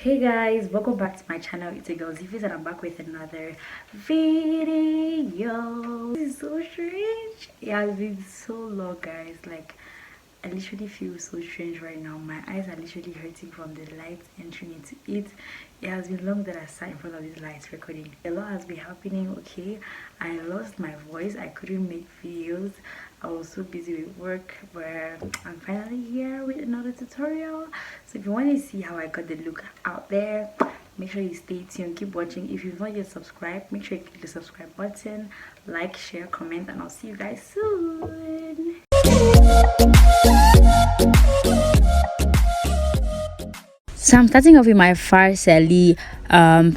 Hey guys, welcome back to my channel. It's a girl Zivis and I'm back with another video. This is so strange. It has been so long, guys. Like, I literally feel so strange right now. My eyes are literally hurting from the lights entering into it. It has been long that I sat in front of these lights recording. A lot has been happening. Okay, I lost my voice. I couldn't make videos. I was so busy with work, but I'm finally here with another tutorial. So if you want to see how I got the look out there, make sure you stay tuned, keep watching. If you've not yet subscribed, make sure you click the subscribe button, like, share, comment, and I'll see you guys soon. So I'm starting off with my Farsali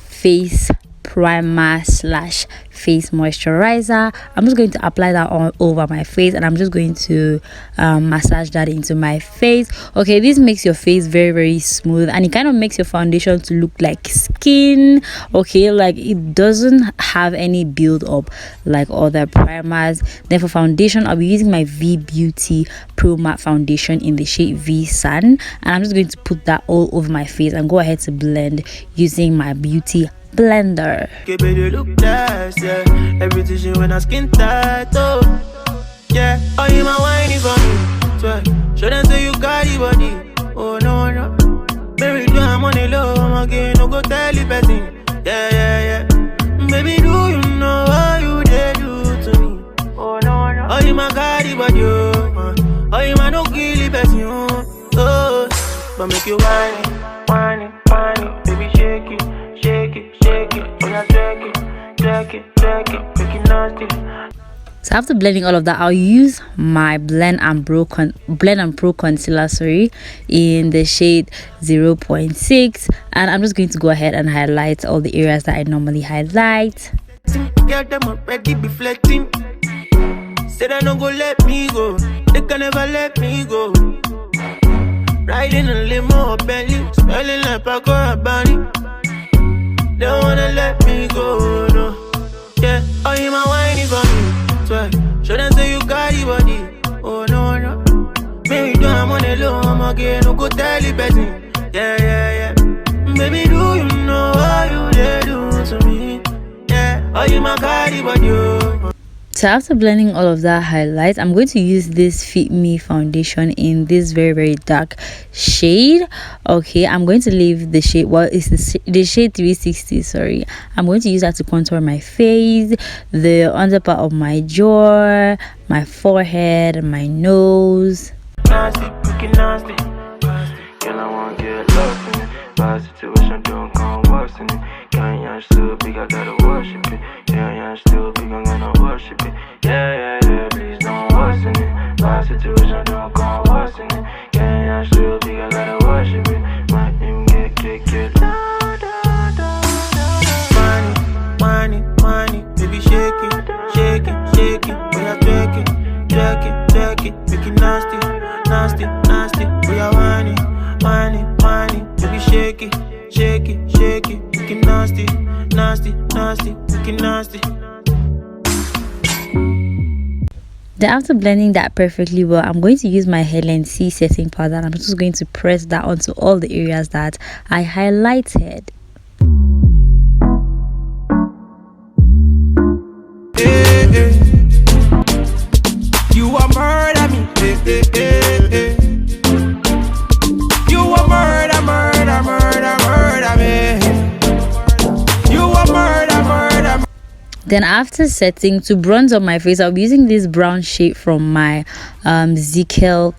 face primer slash face moisturizer. I'm just going to apply that all over my face, and I'm just going to massage that into my face. Okay, this makes your face very smooth, and it kind of makes your foundation to look like skin. Okay, like it doesn't have any build up like other primers. Then for foundation, I'll be using my V Beauty Pro Matte foundation in the shade V Sun, and I'm just going to put that all over my face and go ahead to blend using my beauty blender. Everything when I skin tight, oh yeah. Oh, you my whiny for me, show them say you got the body. Oh no, baby, do I'm on the low, I'm again, no go tell the person. Yeah. Baby, do you know what you did do to me? Oh no. Oh, you my got the body, oh you my no kill the person, oh, but make you whiny, baby, shake it. So after blending all of that, I'll use my Blend and Pro concealer, in the shade 0.6, and I'm just going to go ahead and highlight all the areas that I normally highlight. Get them already be flirting. Said I don't go let me go. They can never let me go. Riding a limo, belly, smelling like Paco Rabanne. Don't wanna let me go, no. Yeah, oh, you my whiny for me. Show them say you got the body. Oh no. Baby, do I'm on the low, I'm again, no go tell the person. Yeah. Baby, do you know what you did do to me? Yeah, oh, you my got the body, oh. So after blending all of that highlight, I'm going to use this Fit Me foundation in this very dark shade. Okay, I'm going to leave the shade, well, it's the shade 360, sorry. I'm going to use that to contour my face, the under part of my jaw, my forehead, my nose. Nasty, cooking nasty. Girl, I want to get lost in it. Bad situation, don't come worse in it. Can't still big, I gotta worship it. Yeah, still big, I'm gonna worship it. Yeah, please don't worsen it. Bad situation, don't come worse in it. Yeah, still big, I gotta worship it. Might even get kicked. Money, baby, shake it. We are jack it, make it nasty. We are whiny, baby, shake it, make it nasty, make it nasty. Then after blending that perfectly well, I'm going to use my Helen C setting powder, and I'm just going to press that onto all the areas that I highlighted. You are murder me, You are murder me. You are murder. Then after setting, to bronze up my face, I'll be using this brown shade from my Zekiel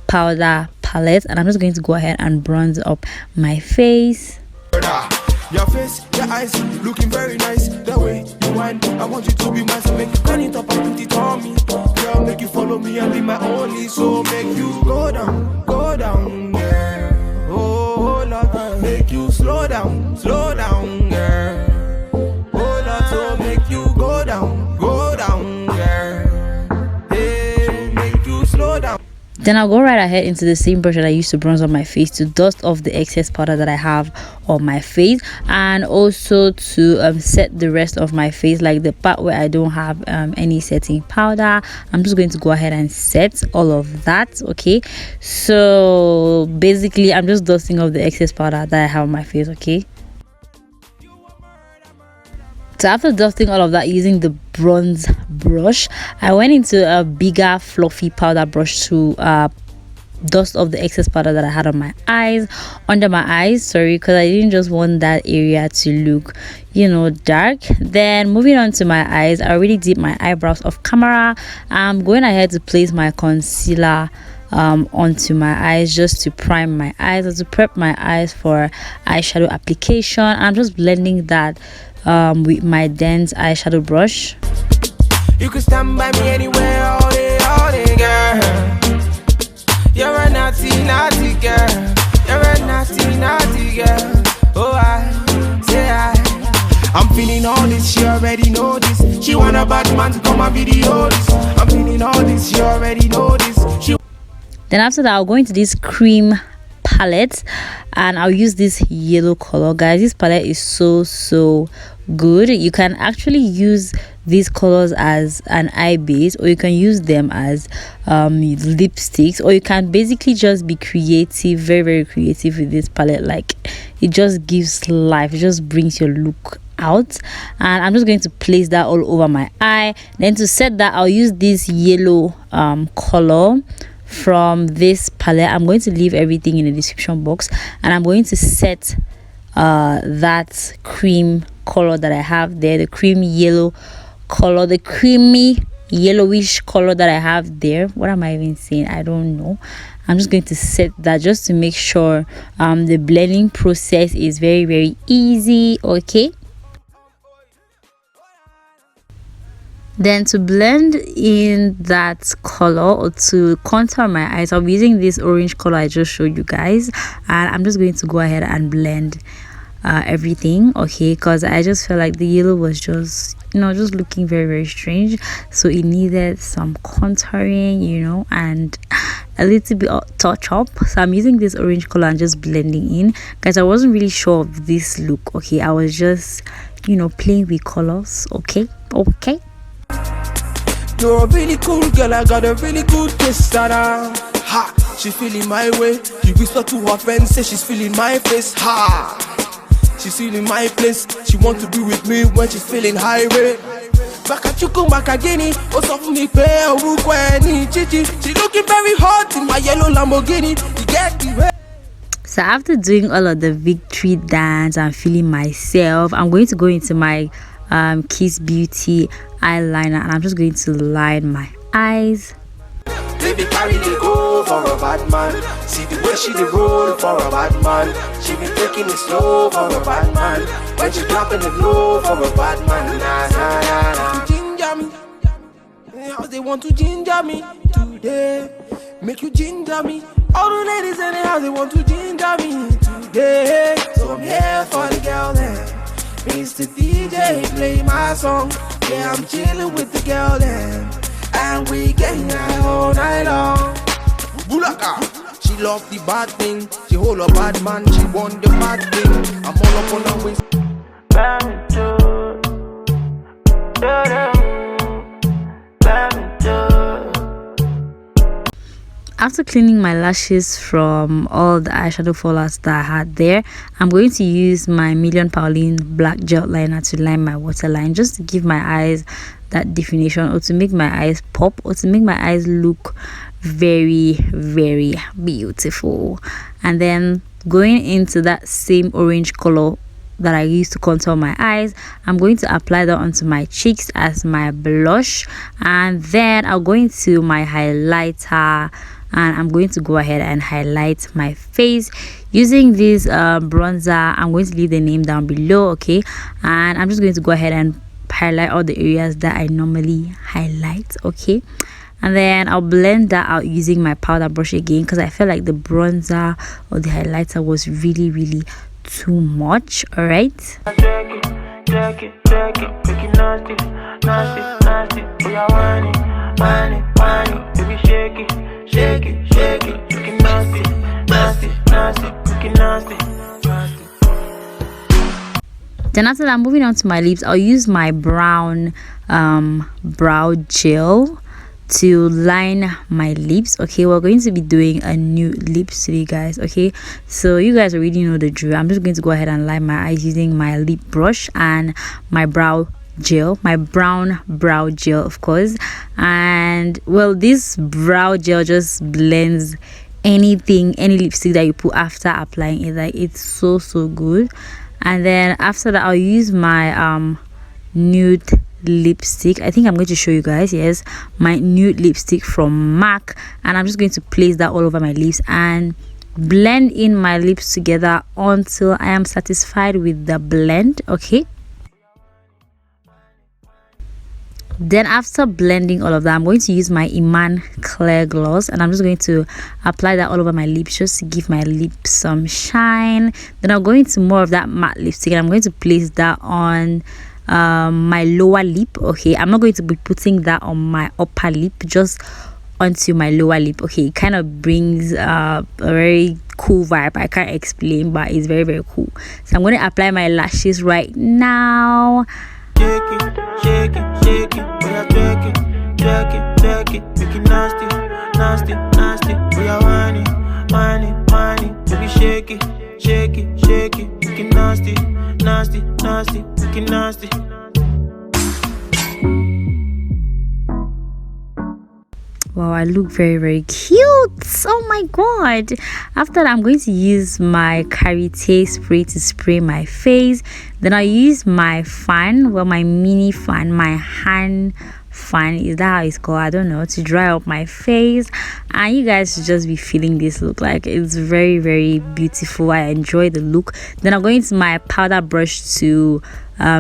powder palette, and I'm just going to go ahead and bronze up my face. Your face, your eyes, looking very nice. The way you whine, I want you to be mine. So make you turn it up and put it on me. Girl, make you follow me and be my only. So make you go down, girl. Oh Lord, make you slow down, girl. Oh Lord, so make you go down, girl. Hey, make you slow down. Then I'll go right ahead into the same brush that I used to bronze on my face to dust off the excess powder that I have on my face, and also to set the rest of my face, like the part where I don't have any setting powder. I'm just going to go ahead and set all of that. Okay, so basically I'm just dusting off the excess powder that I have on my face. Okay, so after dusting all of that using the bronze brush, I went into a bigger fluffy powder brush to dust off the excess powder that I had on my eyes, under my eyes, sorry, because I didn't just want that area to look, you know, dark. Then moving on to my eyes, I already did my eyebrows off camera. I'm going ahead to place my concealer onto my eyes just to prime my eyes or to prep my eyes for eyeshadow application. I'm just blending that with my dense eyeshadow brush. You can stand by me anywhere all day, girl. You're a naughty, naughty girl. You're a naughty, naughty girl. Oh, I say I'm feeling all this, she already know this. She want a bad man to come and video this. I'm feeling all this, she already know this. Then after that, I'll go into this cream palette and I'll use this yellow color. Guys, this palette is so good. You can actually use these colors as an eye base, or you can use them as lipsticks, or you can basically just be creative, very creative with this palette. Like, it just gives life, it just brings your look out. And I'm just going to place that all over my eye. Then to set that, I'll use this yellow color from this palette. I'm going to leave everything in the description box, and I'm going to set that cream color that I have there, the cream yellow color, the creamy yellowish color that I have there. What am I even saying? I don't know. I'm just going to set that just to make sure the blending process is very easy. Okay, then to blend in that color or to contour my eyes, I'll be using this orange color I just showed you guys, and I'm just going to go ahead and blend everything. Okay, because I just felt like the yellow was just, you know, just looking very strange, so it needed some contouring, you know, and a little bit of touch up. So I'm using this orange color and just blending in. Guys, I wasn't really sure of this look. Okay, I was just, you know, playing with colors. Okay. You're a really cool girl, I got a really good taste. Ha, she feeling my way. You whisper to her friends, say she's feeling my face. Ha, she's feeling my place. She want to be with me when she's feeling high rate. Back at you, come back again. Oh, something me pay, chichi. She looking very hot in my yellow Lamborghini. You get the way. So after doing all of the victory dance and feeling myself, I'm going to go into my Kiss Beauty eyeliner, and I'm just going to line my eyes. Baby carry the go for a bad man. See the way she the roll for a bad man. She be taking it slow for a bad man. When she dropping it low for a bad man. Nah. Ginger me. How they want to ginger me today. Make you ginger me. All the ladies in the house, they want to ginger me today. So I'm here for the girl then. Mr. DJ, play my song. Yeah, I'm chilling with the girl then. And we getting high all night long. Bulaka. She love the bad thing. She hold a bad man. She want the bad thing. I'm all up on her waist. After cleaning my lashes from all the eyeshadow fallouts that I had there, I'm going to use my Million Pauline black gel liner to line my waterline, just to give my eyes that definition, or to make my eyes pop, or to make my eyes look very beautiful. And then going into that same orange color that I used to contour my eyes, I'm going to apply that onto my cheeks as my blush, and then I'll go into my highlighter and I'm going to go ahead and highlight my face using this bronzer. I'm going to leave the name down below. Okay, and I'm just going to go ahead and highlight all the areas that I normally highlight. Okay, and then I'll blend that out using my powder brush again, because I felt like the bronzer or the highlighter was really too much. All right, Drag it, make it nasty. Oh, yeah, whine it, baby shake it, shake it, shake it. Looking nasty, nasty, nasty, looking nasty, nasty. Then after that, moving on to my lips, I'll use my brown brow gel to line my lips. Okay, we're going to be doing a nude lips today, guys. Okay, so you guys already know the drill. I'm just going to go ahead and line my eyes using my lip brush and my brow gel, my brown brow gel, of course. And well, this brow gel just blends any lipstick that you put after applying it. Like, it's so good. And then after that, I'll use my nude lipstick. I think I'm going to show you guys, yes, my nude lipstick from MAC, and I'm just going to place that all over my lips and blend in my lips together until I am satisfied with the blend. Okay, then after blending all of that, I'm going to use my Iman Clear Gloss, and I'm just going to apply that all over my lips just to give my lips some shine. Then I'll go into more of that matte lipstick, and I'm going to place that on my lower lip. Okay, I'm not going to be putting that on my upper lip, just onto my lower lip. Okay, it kind of brings a very cool vibe. I can't explain, but it's very cool. So I'm going to apply my lashes right now. Shake it, shake it, shake it. We are twerk it, twerk it, twerk it. Make it nasty, nasty, nasty. We are whining, whining, whining. Baby shake it, shake it, shake it. Make it nasty, nasty, nasty. Make it nasty. Wow, I look very cute. Oh my god. After that, I'm going to use my Karité spray to spray my face. Then I use my fan, well, my mini fan, my hand fan, is that how it's called? I don't know, to dry up my face. And you guys should just be feeling this look. Like, it's very beautiful. I enjoy the look. Then I'm going to my powder brush to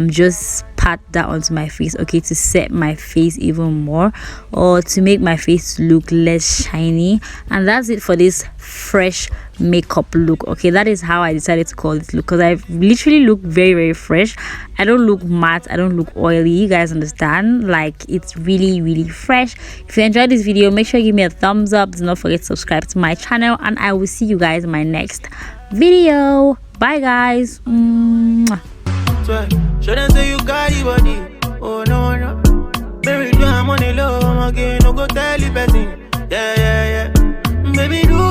just pat that onto my face, okay, to set my face even more, or to make my face look less shiny. And that's it for this fresh makeup look. Okay, that is how I decided to call this look, because I literally look very fresh. I don't look matte, I don't look oily. You guys understand? Like, it's really fresh. If you enjoyed this video, make sure you give me a thumbs up. Do not forget to subscribe to my channel, and I will see you guys in my next video. Bye guys. Mwah. Show them say you got the body. Oh no. Baby, do I'm on the low. I'm again. No go tell you person. Yeah. Baby, do